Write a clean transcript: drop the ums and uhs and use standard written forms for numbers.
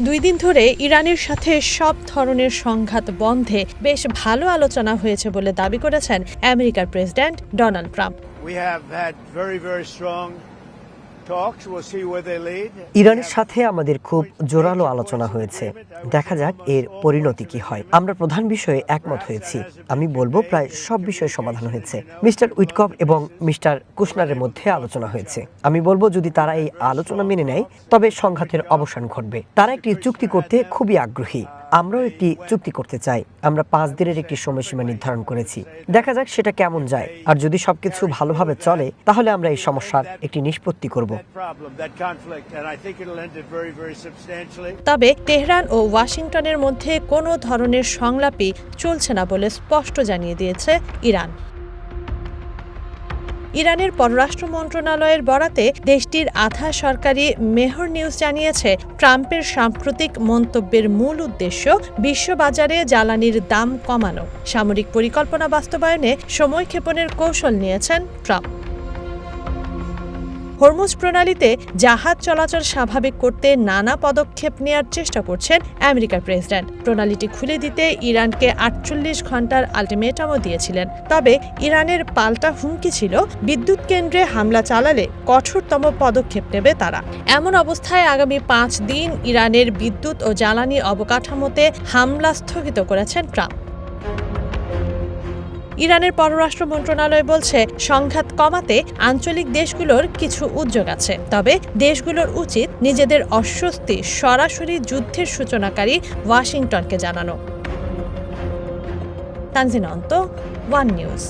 2 দিন ধরে ইরানের সাথে সব ধরনের সংঘাত বন্ধে বেশ ভালো আলোচনা হয়েছে বলে দাবি করেছেন আমেরিকার প্রেসিডেন্ট ডোনাল্ড ট্রাম্প। ইরানের সাথে আমাদের খুব জোরালো আলোচনা হয়েছে, দেখা যাক এর পরিণতি কি হয়। আমরা প্রধান বিষয়ে একমত হয়েছি। আমি বলবো প্রায় সব বিষয়ে সমাধান হয়েছে। মিস্টার উইটকফ এবং মিস্টার কুশনারের মধ্যে আলোচনা হয়েছে। আমি বলবো যদি তারা এই আলোচনা মেনে নেয় তবে সংঘাতের অবসান ঘটবে। তারা একটি চুক্তি করতে খুবই আগ্রহী, আমরাও একটি চুক্তি করতে চাই। আমরা 5 দিনের একটি সময়সীমা নির্ধারণ করেছি, দেখা যাক সেটা কেমন যায়। আর যদি সবকিছু ভালোভাবে চলে তাহলে আমরা এই সমস্যার একটি নিষ্পত্তি করব। তবে তেহরান ও ওয়াশিংটনের মধ্যে কোনো ধরনের সংলাপই চলছে না বলে স্পষ্ট জানিয়ে দিয়েছে ইরান। ইরানের পররাষ্ট্র মন্ত্রণালয়ের বরাতে দেশটির আধা সরকারি মেহর নিউজ জানিয়েছে, ট্রাম্পের সাম্প্রতিক মন্তব্যের মূল উদ্দেশ্য বিশ্ববাজারে জ্বালানির দাম কমানো। সামরিক পরিকল্পনা বাস্তবায়নে সময়ক্ষেপণের কৌশল নিয়েছেন ট্রাম্প। হরমুজ প্রণালীতে জাহাজ চলাচল স্বাভাবিক করতে নানা পদক্ষেপ নেওয়ার চেষ্টা করছেন আমেরিকার প্রেসিডেন্ট। প্রণালীটি খুলে দিতে ইরানকে 48 ঘণ্টার আলটিমেটামও দিয়েছিলেন। তবে ইরানের পাল্টা হুমকি ছিল বিদ্যুৎ কেন্দ্রে হামলা চালালে কঠোরতম পদক্ষেপ নেবে তারা। এমন অবস্থায় আগামী 5 দিন ইরানের বিদ্যুৎ ও জ্বালানি অবকাঠামোতে হামলা স্থগিত করেছেন ট্রাম্প। ইরানের পররাষ্ট্র মন্ত্রণালয় বলছে, সংঘাত কমাতে আঞ্চলিক দেশগুলোর কিছু উদ্যোগ আছে, তবে দেশগুলোর উচিত নিজেদের অস্বস্তি সরাসরি যুদ্ধের সূচনাকারী ওয়াশিংটনকে জানানো। তানজিনা অন্ত, ওয়ান নিউজ।